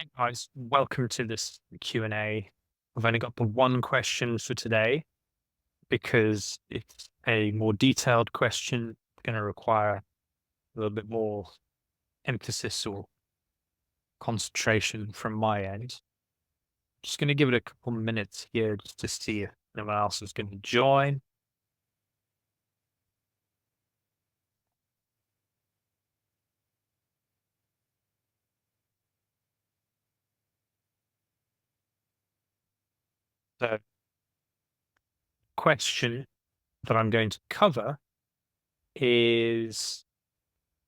Hey guys, welcome to this Q&A. I've only got the one question for today because it's a more detailed question, going to require a little bit more emphasis or concentration from my end. Just going to give it a couple minutes here just to see if anyone else is going to join. So, question that I'm going to cover is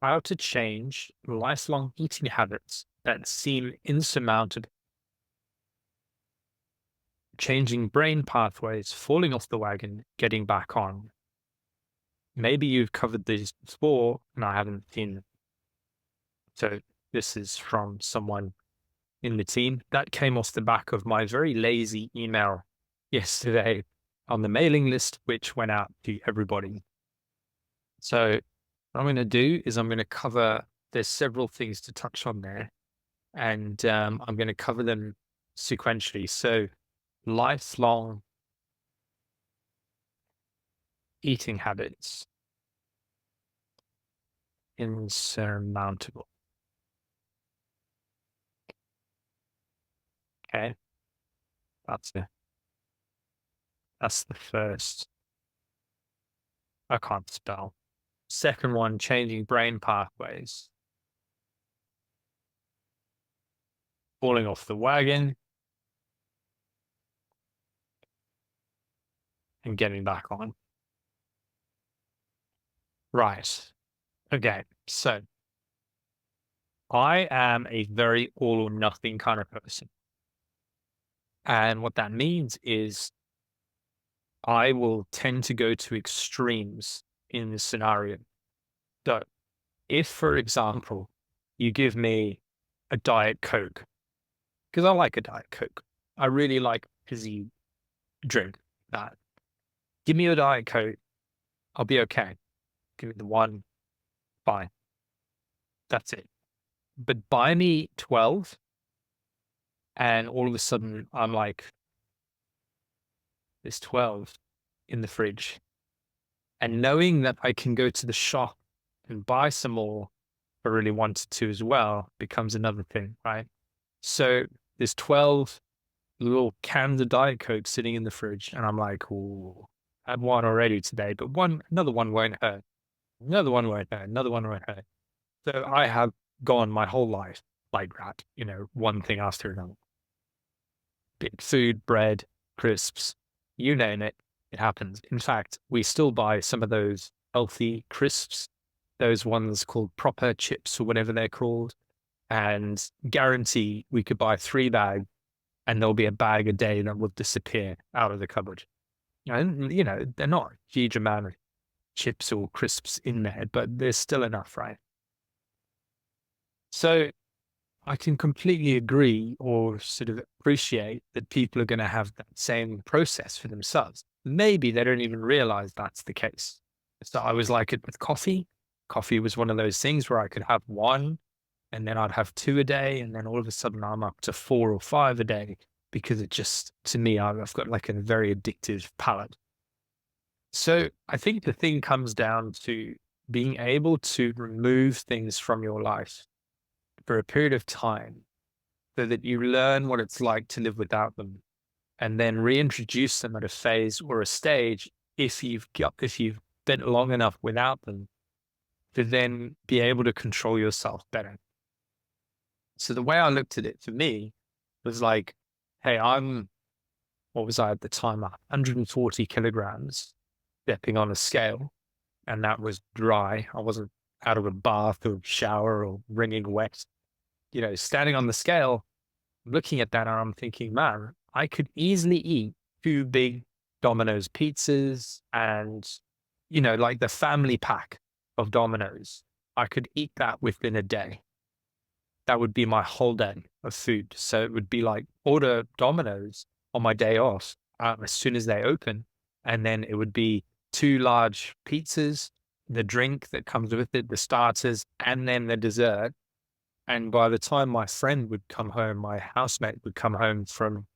how to change lifelong eating habits that seem insurmountable, changing brain pathways, falling off the wagon, getting back on. Maybe you've covered these before and I haven't seen them. So this is from someone in the team. That came off the back of my very lazy email yesterday on the mailing list, which went out to everybody. So what I'm going to do is I'm going to cover, there's several things to touch on there, and I'm going to cover them sequentially. So lifelong eating habits, insurmountable. Okay, that's it. That's the first. I can't spell. Second one, changing brain pathways, falling off the wagon and getting back on. Right. Okay. So I am a very all or nothing kind of person. And what that means is I will tend to go to extremes in this scenario. So if, for example, you give me a Diet Coke, because I like a Diet Coke, I really like fizzy drink that. Give me a Diet Coke, I'll be okay. Give me the one, fine. That's it. But buy me 12, and all of a sudden I'm like, there's 12 in the fridge. And knowing that I can go to the shop and buy some more if I really wanted to as well becomes another thing, right? So there's 12 little cans of Diet Coke sitting in the fridge, and I'm like, oh, I had one already today, but another one won't hurt. Another one won't hurt. Another one won't hurt. So I have gone my whole life like that, one thing after another. Bit food, bread, crisps, you name it, it happens. In fact, we still buy some of those healthy crisps, those ones called proper chips or whatever they're called, and guarantee we could buy 3 bags and there'll be a bag a day that will disappear out of the cupboard. And, they're not a huge amount of chips or crisps in there, but there's still enough, right? So I can completely agree or sort of appreciate that people are going to have that same process for themselves. Maybe they don't even realize that's the case. So I was like it with coffee. Coffee was one of those things where I could have one and then I'd have two a day. And then all of a sudden I'm up to 4 or 5 a day because it just, to me, I've got like a very addictive palate. So I think the thing comes down to being able to remove things from your life for a period of time so that you learn what it's like to live without them and then reintroduce them at a phase or a stage if you've been long enough without them to then be able to control yourself better. So the way I looked at it for me was like, hey, what was I at the time? 140 kilograms stepping on a scale, and that was dry. I wasn't out of a bath or shower or wringing wet. Standing on the scale, looking at that, and I'm thinking, man, I could easily eat 2 big Domino's pizzas and, like the family pack of Domino's. I could eat that within a day. That would be my whole day of food. So it would be like order Domino's on my day off as soon as they open. And then it would be 2 large pizzas, the drink that comes with it, the starters, and then the dessert. And by the time my friend would come home, my housemate would come home from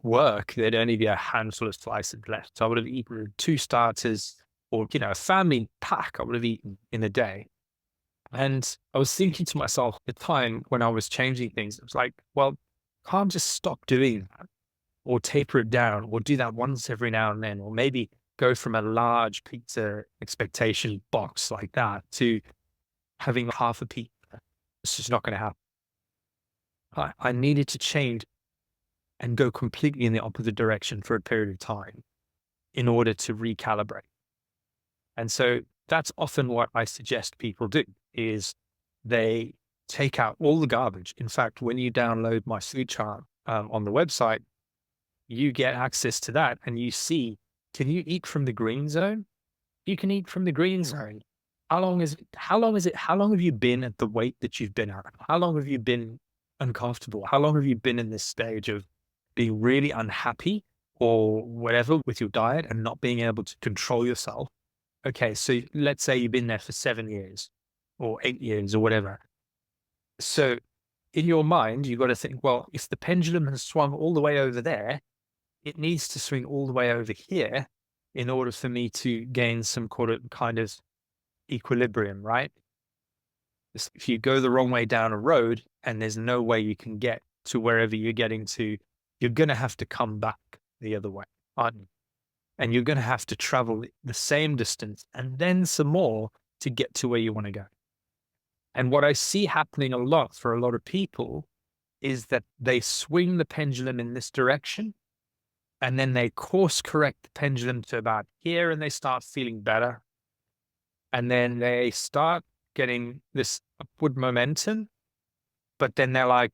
work, there'd only be a handful of slices left. So I would have eaten two starters or, a family pack I would have eaten in a day. And I was thinking to myself at the time when I was changing things, it was like, well, can't just stop doing that or taper it down or do that once every now and then, or maybe go from a large pizza expectation box like that to having half a pizza. It's just not going to happen. I needed to change and go completely in the opposite direction for a period of time in order to recalibrate. And so that's often what I suggest people do is they take out all the garbage. In fact, when you download my food chart on the website, you get access to that and you see, can you eat from the green zone? You can eat from the green zone. How long have you been at the weight that you've been at? How long have you been uncomfortable? How long have you been in this stage of being really unhappy or whatever with your diet and not being able to control yourself? Okay, so let's say you've been there for 7 years or 8 years or whatever. So in your mind, you've got to think, well, if the pendulum has swung all the way over there, it needs to swing all the way over here in order for me to gain some kind of equilibrium, right? If you go the wrong way down a road and there's no way you can get to wherever you're getting to, you're going to have to come back the other way, aren't you? And you're going to have to travel the same distance and then some more to get to where you want to go. And what I see happening a lot for a lot of people is that they swing the pendulum in this direction and then they course correct the pendulum to about here and they start feeling better. And then they start getting this upward momentum, but then they're like,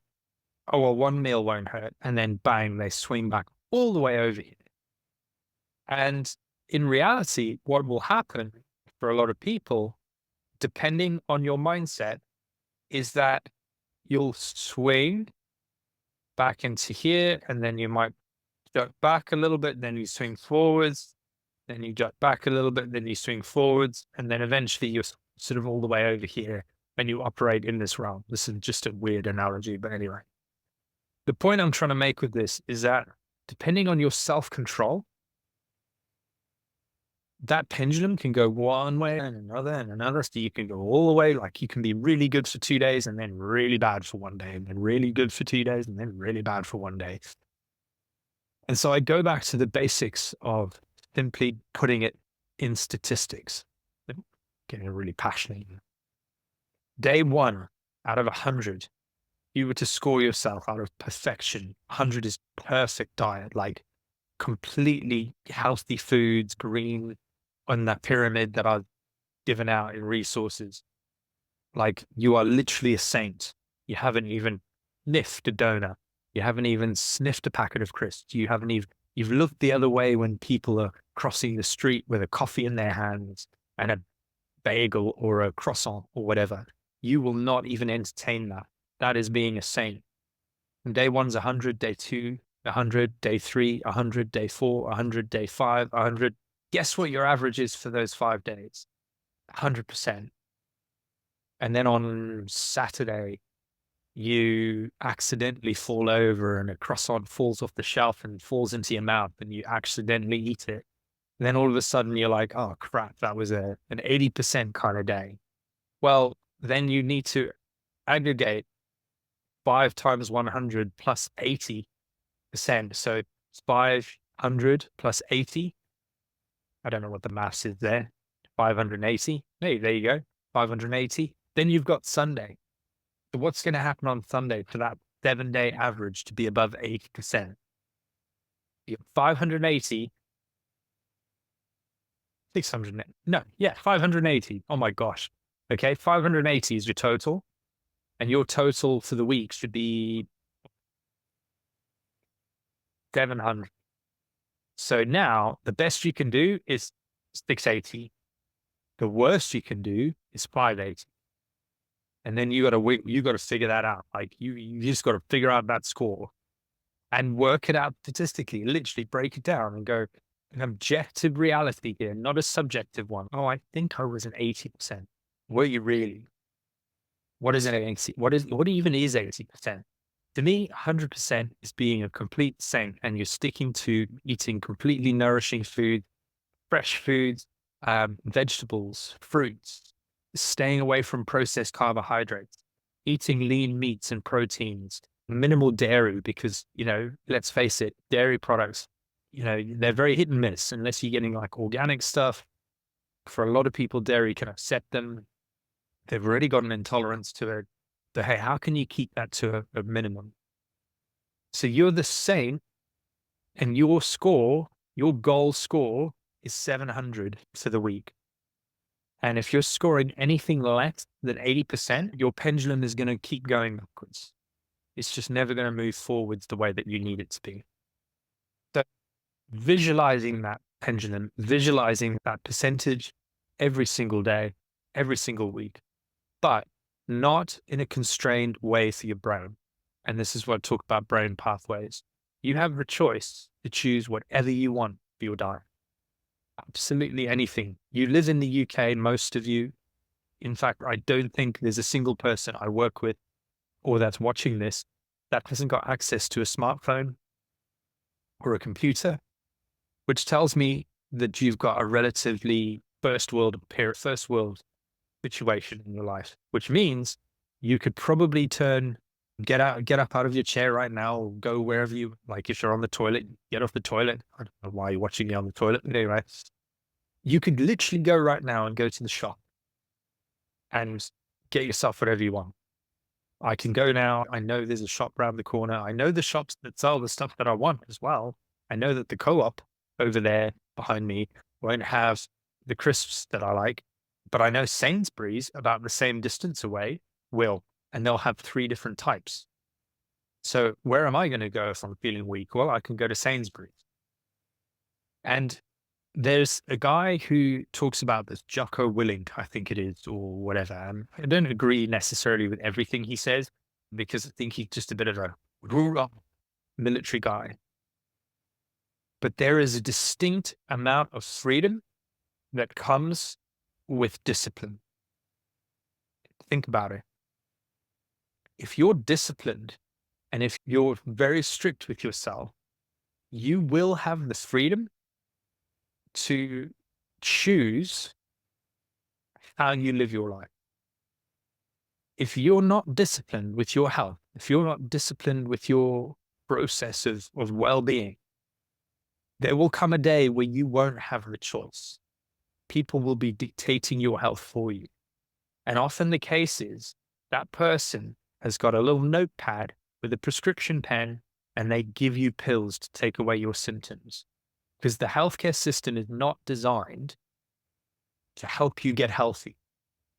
oh, well, one meal won't hurt. And then bang, they swing back all the way over here. And in reality, what will happen for a lot of people, depending on your mindset, is that you'll swing back into here, and then you might duck back a little bit, then you swing forwards, then you duck back a little bit, then you swing forwards, and then eventually you're sort of all the way over here and you operate in this realm. This is just a weird analogy, but anyway. The point I'm trying to make with this is that depending on your self-control, that pendulum can go one way and another and another. So you can go all the way, like you can be really good for 2 days and then really bad for one day, and then really good for 2 days and then really bad for one day. And so I go back to the basics of simply putting it in statistics. I'm getting really passionate. Day one out of 100, you were to score yourself out of perfection. 100 is perfect diet, like completely healthy foods, green on that pyramid that I've given out in resources. Like you are literally a saint. You haven't even sniffed a donut. You haven't even sniffed a packet of crisps. You've looked the other way when people are crossing the street with a coffee in their hands and a bagel or a croissant or whatever. You will not even entertain that. That is being a saint. And day one's 100, day two, 100, day three, 100, day four, 100, day five, 100. Guess what your average is for those 5 days? 100%. And then on Saturday, you accidentally fall over and a croissant falls off the shelf and falls into your mouth and you accidentally eat it. And then all of a sudden you're like, oh crap, that was an 80% kind of day. Well, then you need to aggregate 5 times 100 plus 80%. So it's 500 plus 80. I don't know what the maths is there. 580. Hey, there you go. 580. Then you've got Sunday. So what's going to happen on Sunday for that 7-day average to be above 80%? You got 580, 600. No, yeah, 580. Oh my gosh. Okay, 580 is your total. And your total for the week should be 700. So now the best you can do is 680. The worst you can do is 580. And then you got to figure that out. Like you just got to figure out that score and work it out statistically, literally break it down and go an objective reality here, not a subjective one. Oh, I think I was an 80%. Were you really? What is an 80? What even is 80%? To me, 100% is being a complete saint, and you're sticking to eating completely nourishing food, fresh foods, vegetables, fruits, staying away from processed carbohydrates, eating lean meats and proteins, minimal dairy, because, let's face it, dairy products, they're very hit and miss unless you're getting like organic stuff. For a lot of people, dairy can upset them. They've already got an intolerance to it. So, hey, how can you keep that to a minimum? So you're the same, and your goal score is 700 for the week. And if you're scoring anything less than 80%, your pendulum is going to keep going backwards. It's just never going to move forwards the way that you need it to be. So visualizing that pendulum, visualizing that percentage every single day, every single week, but not in a constrained way for your brain. And this is what I talk about brain pathways. You have the choice to choose whatever you want for your diet. Absolutely anything. You live in the UK, most of you. In fact, I don't think there's a single person I work with or that's watching this that hasn't got access to a smartphone or a computer, which tells me that you've got a relatively first world situation in your life, which means you could probably get up out of your chair right now, go wherever you like. If you're on the toilet, get off the toilet. I don't know why you're watching me on the toilet. Anyway, you could literally go right now and go to the shop and get yourself whatever you want. I can go now. I know there's a shop around the corner. I know the shops that sell the stuff that I want as well. I know that the co-op over there behind me won't have the crisps that I like, but I know Sainsbury's about the same distance away will, and they'll have 3 different types. So where am I going to go if I'm feeling weak? Well, I can go to Sainsbury's. And there's a guy who talks about this, Jocko Willink, I think it is, or whatever. And I don't agree necessarily with everything he says, because I think he's just a bit of a military guy. But there is a distinct amount of freedom that comes with discipline. Think about it. If you're disciplined and if you're very strict with yourself, you will have the freedom to choose how you live your life. If you're not disciplined with your health, if you're not disciplined with your process of well-being, there will come a day where you won't have the choice. People will be dictating your health for you. And often the case is that person has got a little notepad with a prescription pen, and they give you pills to take away your symptoms. Because the healthcare system is not designed to help you get healthy.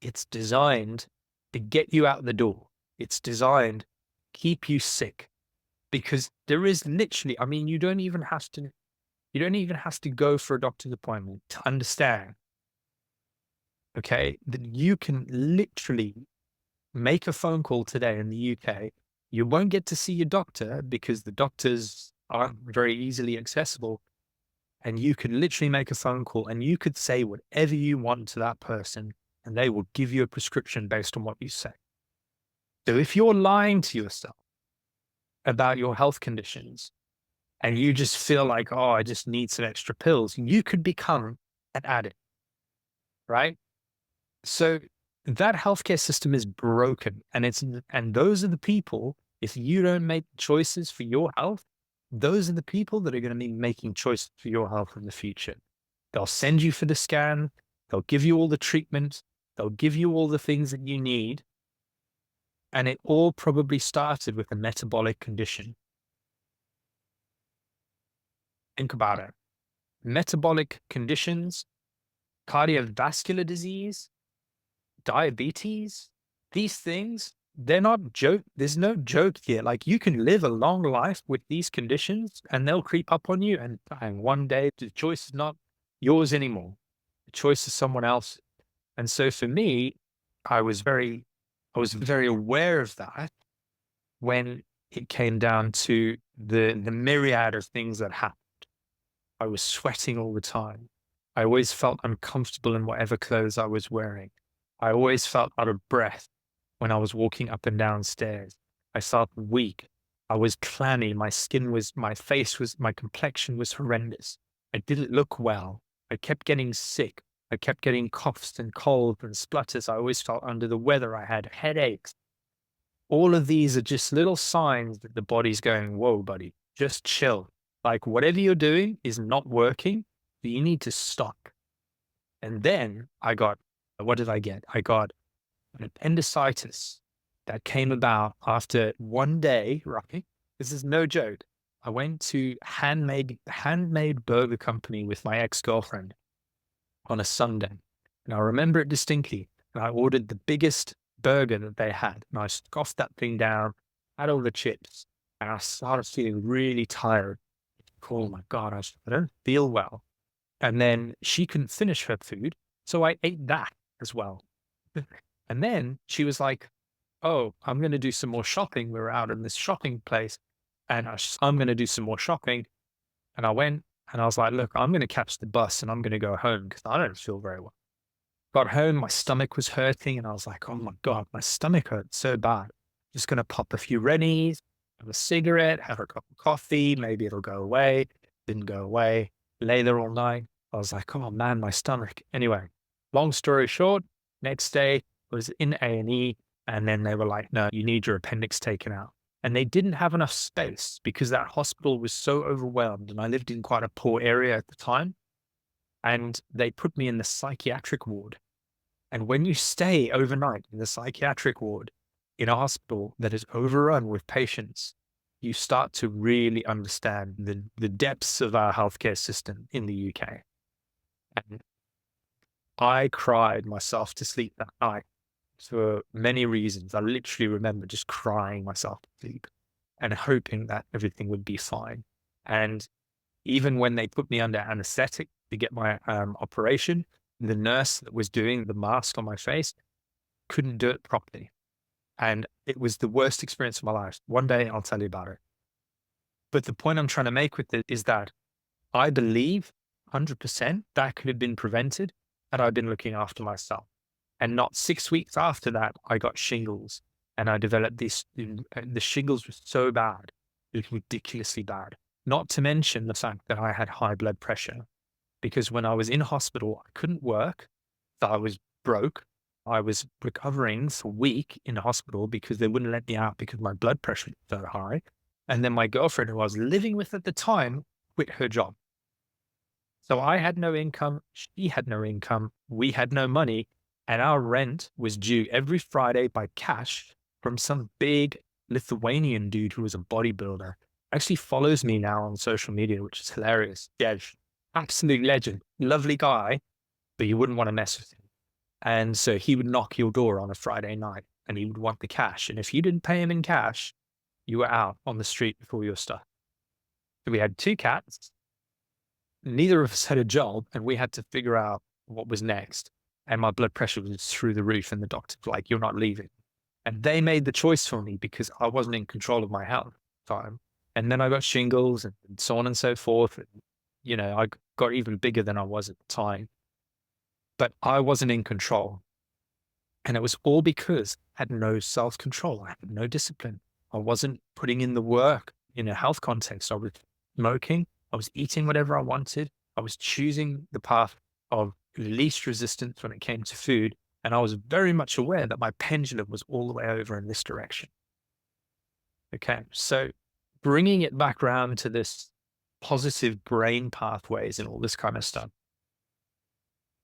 It's designed to get you out the door. It's designed to keep you sick, because there is literally, I mean, you don't even have to go for a doctor's appointment to understand, okay, that you can literally make a phone call today in the UK. You won't get to see your doctor because the doctors aren't very easily accessible. And you could literally make a phone call and you could say whatever you want to that person, and they will give you a prescription based on what you say. So if you're lying to yourself about your health conditions and you just feel like, oh, I just need some extra pills, you could become an addict, right? So that healthcare system is broken, and those are the people, if you don't make choices for your health, those are the people that are going to be making choices for your health in the future. They'll send you for the scan. They'll give you all the treatment. They'll give you all the things that you need. And it all probably started with a metabolic condition. Think about it. Metabolic conditions, cardiovascular disease, diabetes, these things, they're not joke. There's no joke here. Like, you can live a long life with these conditions and they'll creep up on you. And one day the choice is not yours anymore. The choice is someone else. And so for me, I was very aware of that when it came down to the myriad of things that happened. I was sweating all the time. I always felt uncomfortable in whatever clothes I was wearing. I always felt out of breath. when I was walking up and down stairs. I felt weak. I was clammy. My face was, my complexion was horrendous. I didn't look well. I kept getting sick. I kept getting coughs and colds and splutters. I always felt under the weather. I had headaches. All of these are just little signs that the body's going, whoa, buddy, just chill. Like whatever you're doing is not working. So you need to stop. And then what did I get? I got an appendicitis that came about after one day, right? This is no joke. I went to handmade burger company with my ex-girlfriend on a Sunday. And I remember it distinctly. And I ordered the biggest burger that they had. And I scoffed that thing down, had all the chips, and I started feeling really tired. Oh my God, I don't feel well. And then she couldn't finish her food. So I ate that as well. And then she was like, oh, I'm going to do some more shopping. We were out in this shopping place and I'm going to do some more shopping. And I went and I was like, look, I'm going to catch the bus and I'm going to go home because I don't feel very well. Got home, my stomach was hurting and I was like, oh my God, my stomach hurts so bad. Just going to pop a few Rennies, have a cigarette, have a cup of coffee. Maybe it'll go away. Didn't go away. Lay there all night. I was like, oh man, my stomach. Anyway, long story short, next day was in A&E and then they were like, no, you need your appendix taken out. And they didn't have enough space because that hospital was so overwhelmed. And I lived in quite a poor area at the time. And they put me in the psychiatric ward. And when you stay overnight in the psychiatric ward in a hospital that is overrun with patients, you start to really understand the depths of our healthcare system in the UK. And I cried myself to sleep that night for many reasons. I literally remember just crying myself to sleep and hoping that everything would be fine. And even when they put me under anesthetic to get my operation, the nurse that was doing the mask on my face couldn't do it properly. And it was the worst experience of my life. One day I'll tell you about it. But the point I'm trying to make with it is that I believe 100% that could have been prevented had I been looking after myself. And not 6 weeks after that, I got shingles and I developed this. The shingles was so bad. It was ridiculously bad. Not to mention the fact that I had high blood pressure because when I was in hospital, I couldn't work. So I was broke. I was recovering for a week in the hospital because they wouldn't let me out because my blood pressure was so high. And then my girlfriend, who I was living with at the time, quit her job. So I had no income. She had no income. We had no money. And our rent was due every Friday by cash from some big Lithuanian dude who was a bodybuilder. Actually follows me now on social media, which is hilarious. Dev, absolute legend, lovely guy, but you wouldn't want to mess with him. And so he would knock your door on a Friday night and he would want the cash. And if you didn't pay him in cash, you were out on the street with all your stuff. So we had 2 cats. Neither of us had a job and we had to figure out what was next. And my blood pressure was through the roof and the doctor was like, you're not leaving. And they made the choice for me because I wasn't in control of my health at the time. And then I got shingles and so on and so forth. And, you know, I got even bigger than I was at the time. But I wasn't in control. And it was all because I had no self-control. I had no discipline. I wasn't putting in the work in a health context. I was smoking. I was eating whatever I wanted. I was choosing the path of least resistance when it came to food. And I was very much aware that my pendulum was all the way over in this direction. Okay. So bringing it back around to this positive brain pathways and all this kind of stuff.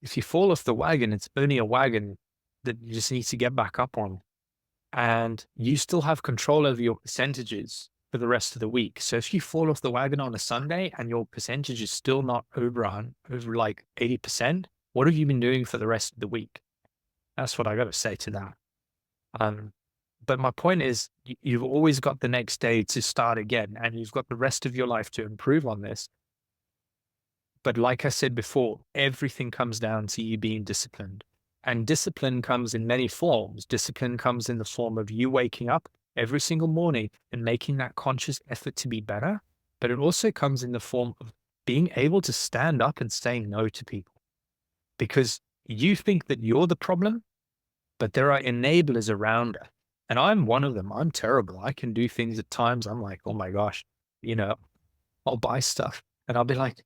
If you fall off the wagon, it's only a wagon that you just need to get back up on. And you still have control over your percentages for the rest of the week. So if you fall off the wagon on a Sunday and your percentage is still not over like 80%, what have you been doing for the rest of the week? That's what I got to say to that. But my point is, you've always got the next day to start again, and you've got the rest of your life to improve on this. But like I said before, everything comes down to you being disciplined. And discipline comes in many forms. Discipline comes in the form of you waking up every single morning and making that conscious effort to be better. But it also comes in the form of being able to stand up and say no to people. Because you think that you're the problem, but there are enablers around us. And I'm one of them. I'm terrible. I can do things at times. I'm like, oh my gosh, you know, I'll buy stuff and I'll be like,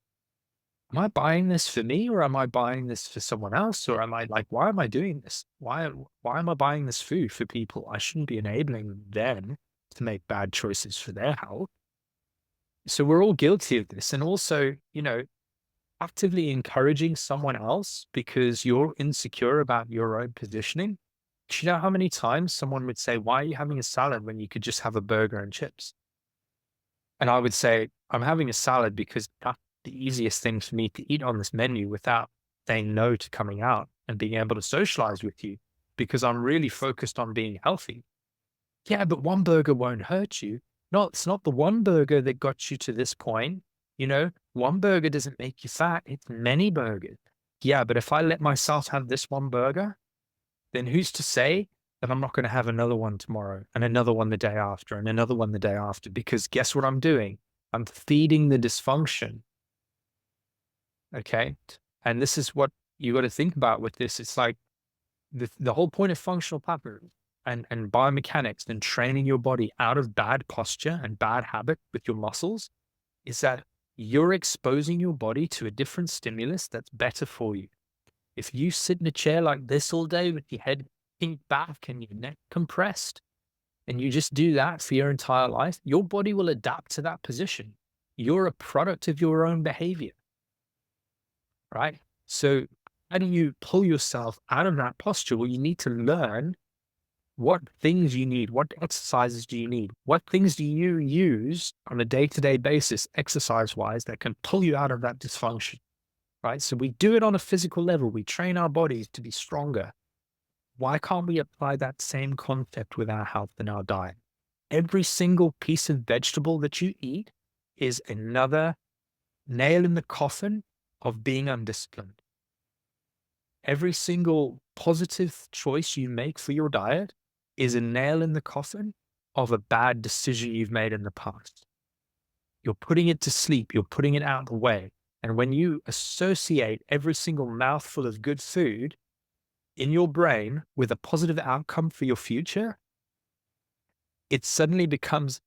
am I buying this for me or am I buying this for someone else? Or am I like, why am I doing this? Why am I buying this food for people? I shouldn't be enabling them to make bad choices for their health. So we're all guilty of this. And also, actively encouraging someone else because you're insecure about your own positioning. Do you know how many times someone would say, why are you having a salad when you could just have a burger and chips? And I would say, I'm having a salad because that's the easiest thing for me to eat on this menu without saying no to coming out and being able to socialize with you because I'm really focused on being healthy. Yeah, but one burger won't hurt you. No, it's not the one burger that got you to this point. One burger doesn't make you fat. It's many burgers. Yeah, but if I let myself have this one burger, then who's to say that I'm not going to have another one tomorrow and another one the day after and another one the day after? Because guess what I'm doing? I'm feeding the dysfunction. Okay. And this is what you got to think about with this. It's like the whole point of functional patterns and biomechanics and training your body out of bad posture and bad habit with your muscles is that you're exposing your body to a different stimulus that's better for you. If you sit in a chair like this all day with your head pinned back and your neck compressed, and you just do that for your entire life, your body will adapt to that position. You're a product of your own behavior, right? So how do you pull yourself out of that posture? Well, you need to learn what things you need, what exercises do you need, what things do you use on a day-to-day basis, exercise-wise, that can pull you out of that dysfunction, right? So we do it on a physical level. We train our bodies to be stronger. Why can't we apply that same concept with our health and our diet? Every single piece of vegetable that you eat is another nail in the coffin of being undisciplined. Every single positive choice you make for your diet is a nail in the coffin of a bad decision you've made in the past. You're putting it to sleep. You're putting it out of the way. And when you associate every single mouthful of good food in your brain with a positive outcome for your future, it suddenly becomes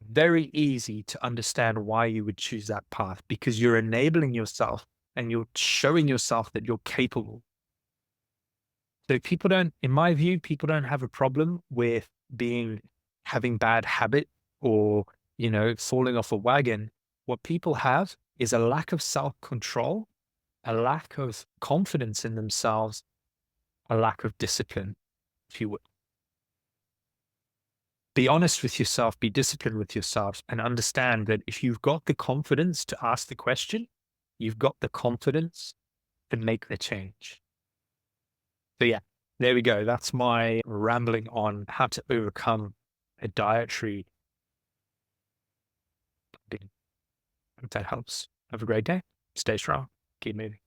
very easy to understand why you would choose that path because you're enabling yourself and you're showing yourself that you're capable. So people don't, in my view, people don't have a problem with having bad habit or, falling off a wagon. What people have is a lack of self-control, a lack of confidence in themselves, a lack of discipline, if you would. Be honest with yourself, be disciplined with yourself, and understand that if you've got the confidence to ask the question, you've got the confidence to make the change. So yeah, there we go. That's my rambling on how to overcome a dietary. Hope that helps. Have a great day. Stay strong. Keep moving.